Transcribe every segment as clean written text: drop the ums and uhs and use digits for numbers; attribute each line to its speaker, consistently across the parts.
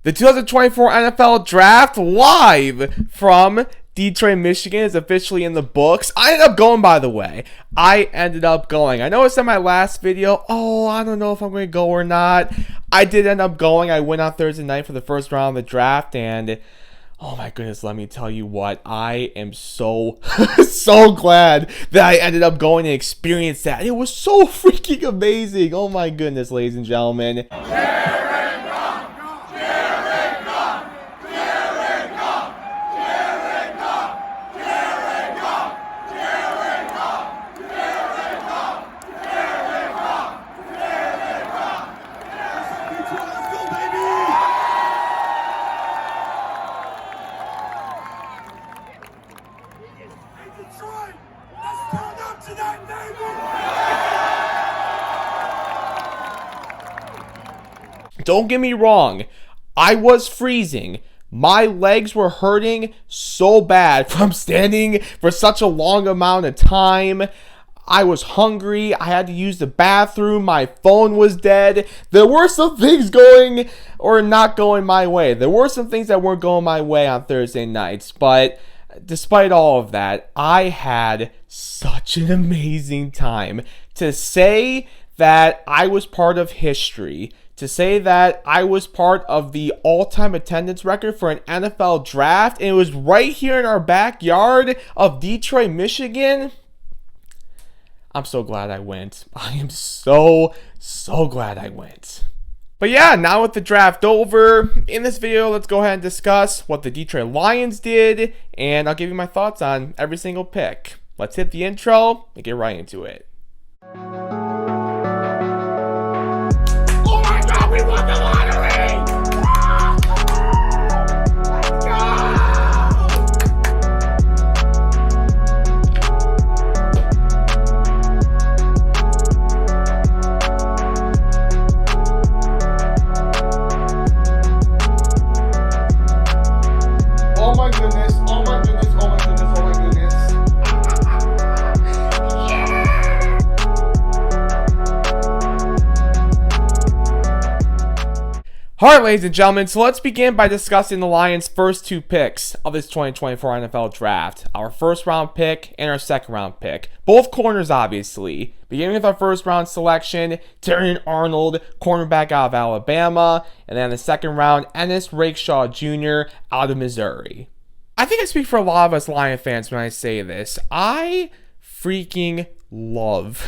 Speaker 1: The 2024 NFL Draft live from Detroit, Michigan is officially in the books. I ended up going, by the way. I know I said in my last video, I don't know if I'm going to go or not. I did end up going. I went on Thursday night for the first round of the draft, and oh my goodness, let me tell you what. I am so, so glad that I ended up going and experienced that. It was so freaking amazing. Oh my goodness, ladies and gentlemen. Don't get me wrong, I was freezing. My legs were hurting so bad from standing for such a long amount of time. I was hungry. I had to use the bathroom. My phone was dead. There were some things going or not going my way. There were some things that weren't going my way on Thursday nights. But despite all of that, I had such an amazing time. To say that I was part of history, to say that I was part of the all-time attendance record for an NFL draft, and it was right here in our backyard of Detroit, Michigan, I'm so glad I went. I am so glad I went. But yeah, now with the draft over, in this video, let's go ahead and discuss what the Detroit Lions did, and I'll give you my thoughts on every single pick. Let's hit the intro and get right into it.
Speaker 2: We won the lottery! Let's go! Oh my goodness, oh my goodness, oh my goodness, oh my goodness.
Speaker 1: Alright, ladies and gentlemen, so let's begin by discussing the Lions' first two picks of this 2024 NFL Draft. Our first round pick and our second round pick. Both corners, obviously. Beginning with our first round selection, Terrion Arnold, cornerback out of Alabama. And then the second round, Ennis Rakeshaw Jr. out of Missouri. I think I speak for a lot of us Lion fans when I say this. I freaking love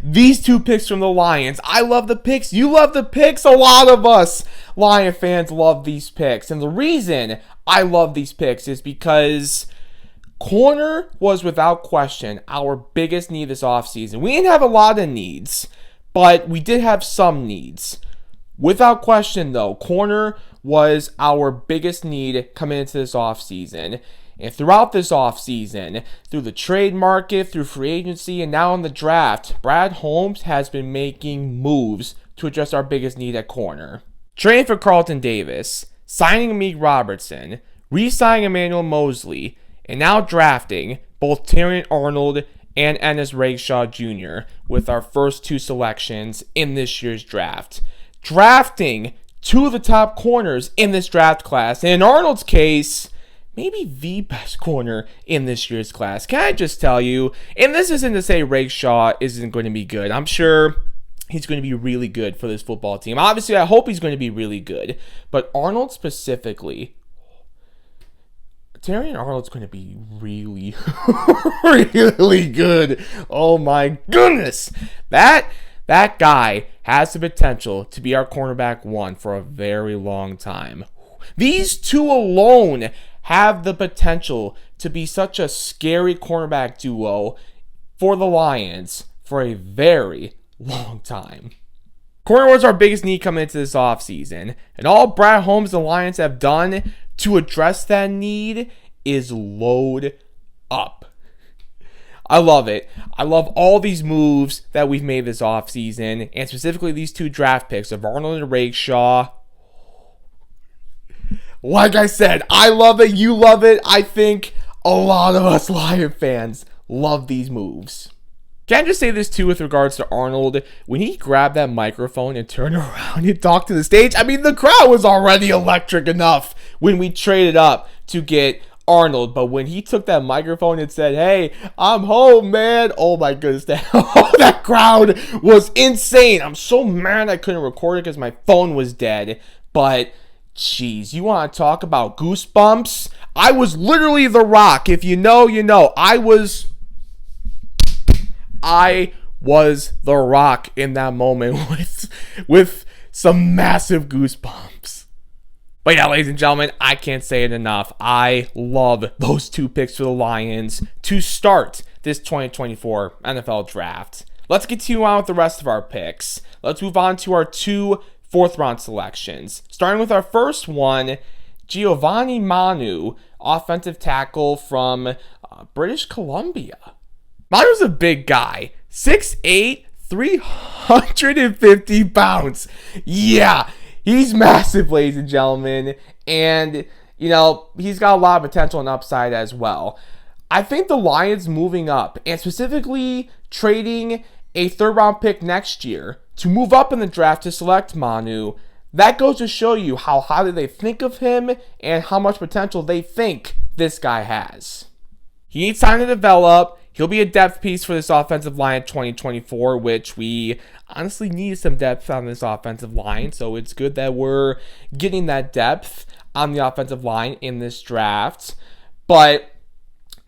Speaker 1: these two picks from the Lions. I love the picks. You love the picks. A lot of us Lion fans love these picks. And the reason I love these picks is because corner was without question our biggest need this offseason. We didn't have a lot of needs, but we did have some needs. Without question, though, corner was our biggest need coming into this offseason. And throughout this offseason, through the trade market, through free agency, and now in the draft, Brad Holmes has been making moves to address our biggest need at corner. Trading for Carlton Davis, signing Amik Robertson, re-signing Emmanuel Mosley, and now drafting both Terrion Arnold and Ennis Rakeshaw Jr. with our first two selections in this year's draft. Drafting two of the top corners in this draft class, and in Arnold's case, maybe the best corner in this year's class. Can I just tell you, and this isn't to say Rakeshaw isn't going to be good. I'm sure he's going to be really good for this football team. Obviously, I hope he's going to be really good. But Arnold specifically, Terrion Arnold's going to be really, really good. Oh my goodness. That guy has the potential to be our cornerback one for a very long time. These two alone have the potential to be such a scary cornerback duo for the Lions for a very long time. Corner was our biggest need coming into this offseason, and all Brad Holmes and the Lions have done to address that need is load up. I love it. I love all these moves that we've made this offseason, and specifically these two draft picks of Arnold and Rakeshaw. Like I said, I love it. You love it. I think a lot of us Lion fans love these moves. Can I just say this too with regards to Arnold? When he grabbed that microphone and turned around and talked to the stage, I mean, the crowd was already electric enough when we traded up to get Arnold. But when he took that microphone and said, "Hey, I'm home, man," oh my goodness, that crowd was insane. I'm so mad I couldn't record it because my phone was dead. But, jeez, you want to talk about goosebumps? I was literally The Rock. If you know, you know. I was The Rock in that moment with some massive goosebumps. But yeah, ladies and gentlemen, I can't say it enough. I love those 2 picks for the Lions to start this 2024 NFL Draft. Let's continue on with the rest of our picks. Let's move on to our 2 fourth-round selections. Starting with our first one, Giovanni Manu, offensive tackle from British Columbia. Manu's a big guy, 6'8", 350 pounds. Yeah, he's massive, ladies and gentlemen. And, you know, he's got a lot of potential and upside as well. I think the Lions moving up, and specifically trading a third-round pick next year to move up in the draft to select Manu, that goes to show you how highly they think of him and how much potential they think this guy has. He needs time to develop. He'll be a depth piece for this offensive line in 2024, which we honestly need some depth on this offensive line. So it's good that we're getting that depth on the offensive line in this draft. But,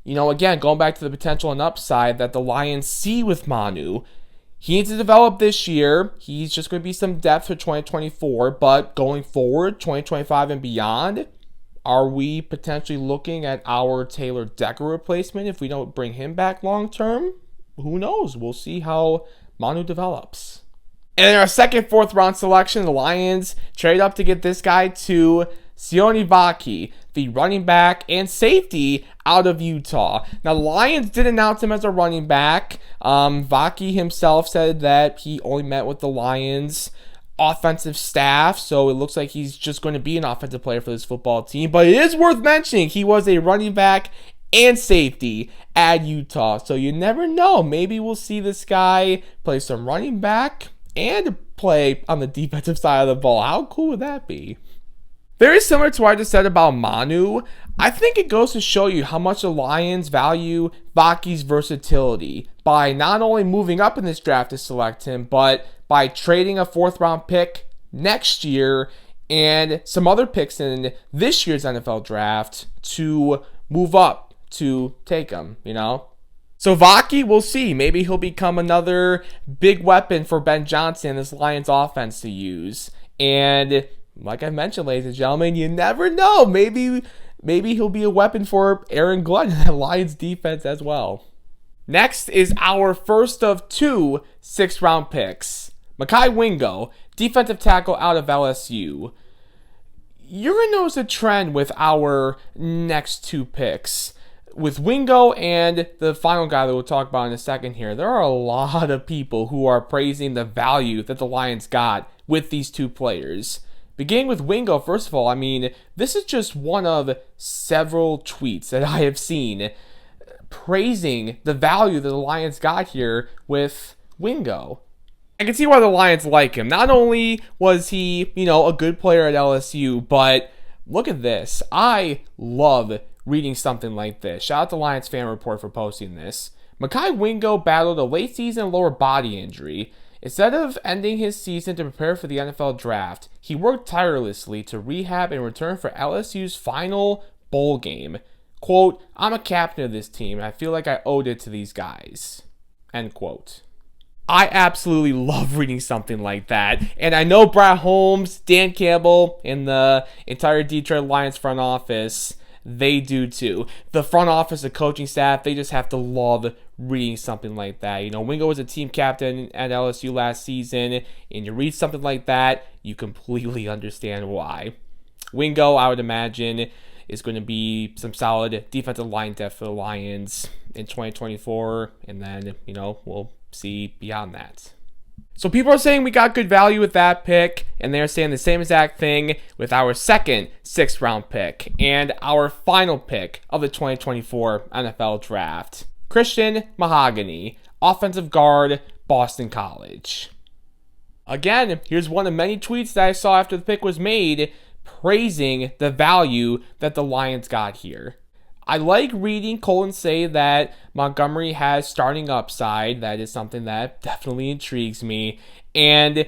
Speaker 1: you know, again, going back to the potential and upside that the Lions see with Manu, he needs to develop this year. He's just going to be some depth for 2024. But going forward, 2025 and beyond, are we potentially looking at our Taylor Decker replacement if we don't bring him back long term? Who knows? We'll see how Manu develops. And in our second fourth-round selection, the Lions trade up to get this guy to Sione Vaki, the running back and safety out of Utah. Now, the Lions did announce him as a running back. Vaki himself said that he only met with the Lions offensive staff, so it looks like he's just going to be an offensive player for this football team. But it is worth mentioning he was a running back and safety at Utah, so you never know. Maybe we'll see this guy play some running back and play on the defensive side of the ball. How cool would that be? Very similar to what I just said about Manu, I think it goes to show you how much the Lions value Vaki's versatility by not only moving up in this draft to select him, but by trading a fourth-round pick next year and some other picks in this year's NFL draft to move up to take him, you know? So Vaki, we'll see. Maybe he'll become another big weapon for Ben Johnson and this Lions offense to use. And like I mentioned, ladies and gentlemen, you never know. Maybe he'll be a weapon for Aaron Glenn and the Lions defense as well. Next is our first of 2 sixth-round picks. Mekhi Wingo, defensive tackle out of LSU. You're going to notice a trend with our next 2 picks. With Wingo and the final guy that we'll talk about in a second here, there are a lot of people who are praising the value that the Lions got with these 2 players. Beginning with Wingo, first of all, I mean, this is just one of several tweets that I have seen praising the value that the Lions got here with Wingo. I can see why the Lions like him. Not only was he, a good player at LSU, but look at this. I love reading something like this. Shout out to Lions Fan Report for posting this. Mekhi Wingo battled a late season lower body injury. Instead of ending his season to prepare for the NFL draft, he worked tirelessly to rehab and return for LSU's final bowl game. Quote, "I'm a captain of this team, and I feel like I owed it to these guys." End quote. I absolutely love reading something like that. And I know Brad Holmes, Dan Campbell, and the entire Detroit Lions front office, they do too. The front office, the coaching staff, they just have to love reading something like that. Wingo was a team captain at LSU last season, and you read something like that, you completely understand why. Wingo, I would imagine, is going to be some solid defensive line depth for the Lions in 2024, and then, we'll see beyond that. So people are saying we got good value with that pick, and they're saying the same exact thing with our second sixth-round pick and our final pick of the 2024 NFL Draft. Christian Mahogany, offensive guard, Boston College. Again, here's one of many tweets that I saw after the pick was made praising the value that the Lions got here. I like reading Colin say that Montgomery has starting upside. That is something that definitely intrigues me. And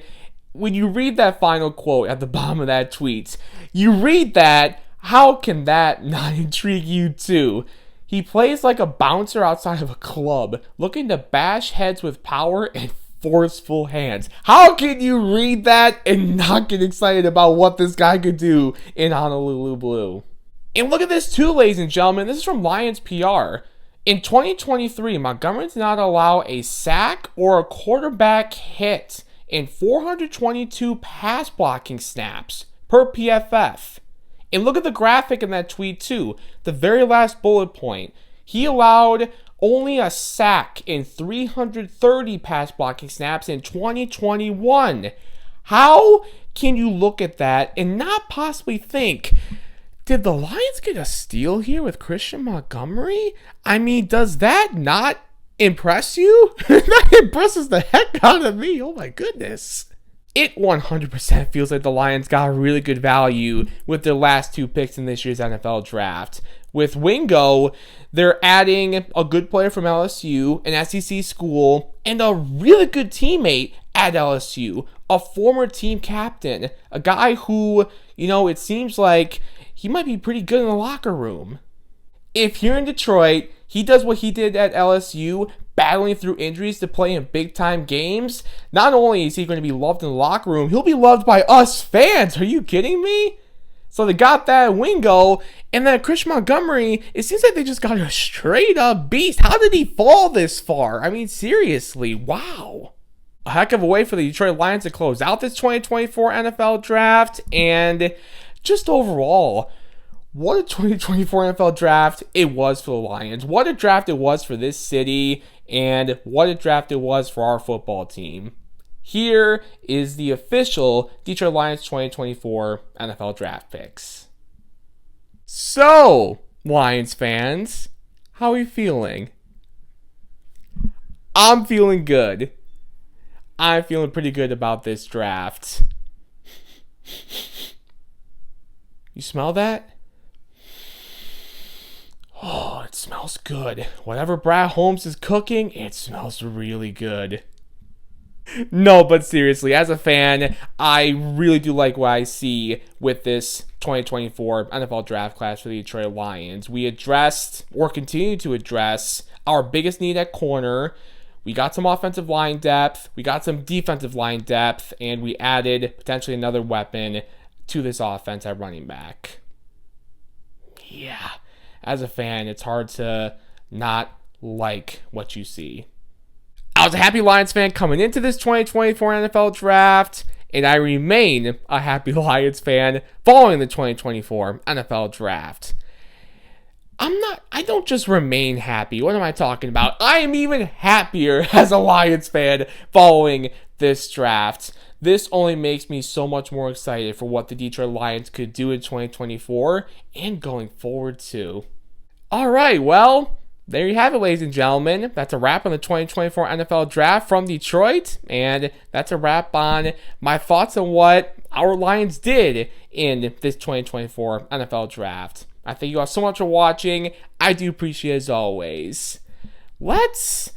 Speaker 1: when you read that final quote at the bottom of that tweet, you read that, how can that not intrigue you too? He plays like a bouncer outside of a club, looking to bash heads with power and forceful hands. How can you read that and not get excited about what this guy could do in Honolulu Blue? And look at this too, ladies and gentlemen. This is from Lions PR. In 2023, Montgomery did not allow a sack or a quarterback hit in 422 pass blocking snaps per PFF. And look at the graphic in that tweet too. The very last bullet point. He allowed only a sack in 330 pass blocking snaps in 2021. How can you look at that and not possibly think, did the Lions get a steal here with Christian Montgomery? I mean, does that not impress you? That impresses the heck out of me. Oh my goodness. It 100% feels like the Lions got really good value with their last two picks in this year's NFL draft. With Wingo, they're adding a good player from LSU, an SEC school, and a really good teammate at LSU, a former team captain, a guy who, it seems like he might be pretty good in the locker room. If you're in Detroit, he does what he did at LSU, battling through injuries to play in big-time games. Not only is he going to be loved in the locker room, he'll be loved by us fans. Are you kidding me? So they got that Wingo, and then Christian Montgomery, it seems like they just got a straight-up beast. How did he fall this far? I mean, seriously, wow. A heck of a way for the Detroit Lions to close out this 2024 NFL draft, and just overall, what a 2024 NFL draft it was for the Lions. What a draft it was for this city, and what a draft it was for our football team. Here is the official Detroit Lions 2024 NFL draft picks. So, Lions fans, how are you feeling? I'm feeling good. I'm feeling pretty good about this draft. You smell that? Oh, it smells good. Whatever Brad Holmes is cooking, it smells really good. No, but seriously, as a fan, I really do like what I see with this 2024 NFL draft class for the Detroit Lions. We addressed, or continue to address, our biggest need at corner. We got some offensive line depth, we got some defensive line depth, and we added potentially another weapon to this offense at running back. Yeah, as a fan, it's hard to not like what you see. I was a happy Lions fan coming into this 2024 NFL draft, and I remain a happy Lions fan following the 2024 NFL draft. I don't just remain happy. What am I talking about? I am even happier as a Lions fan following this draft. This only makes me so much more excited for what the Detroit Lions could do in 2024 and going forward too. All right, well, there you have it, ladies and gentlemen. That's a wrap on the 2024 NFL Draft from Detroit, and that's a wrap on my thoughts on what our Lions did in this 2024 NFL Draft. I thank you all so much for watching. I do appreciate it as always. Let's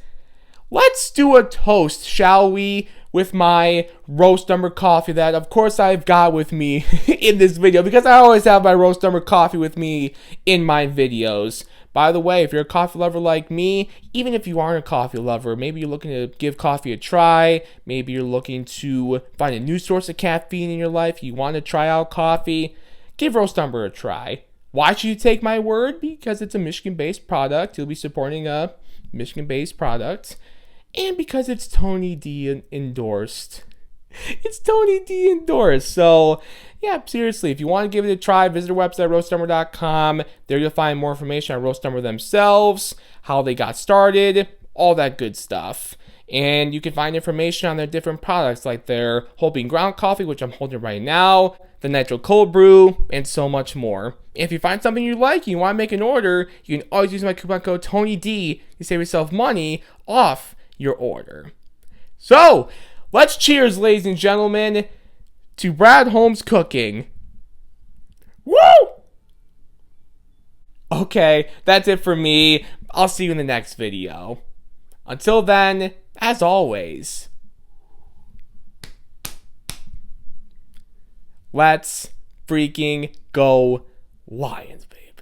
Speaker 1: do a toast, shall we, with my roast number coffee that, of course, I've got with me in this video, because I always have my roast number coffee with me in my videos. By the way, if you're a coffee lover like me, even if you aren't a coffee lover, maybe you're looking to give coffee a try, maybe you're looking to find a new source of caffeine in your life, you want to try out coffee, give Roast Number a try. Why should you take my word? Because it's a Michigan-based product. You'll be supporting a Michigan-based product. And because it's Tony D endorsed. It's Tony D endorsed. So, yeah, seriously, if you want to give it a try, visit our website, roastnumber.com. There you'll find more information on Roast Number themselves, how they got started, all that good stuff. And you can find information on their different products, like their whole bean ground coffee, which I'm holding right now, the nitro cold brew, and so much more. If you find something you like, you want to make an order, you can always use my coupon code TonyD to save yourself money off your order. So, let's cheers, ladies and gentlemen, to Brad Holmes Cooking. Woo! Okay, that's it for me. I'll see you in the next video. Until then, as always, let's freaking go Lions, baby.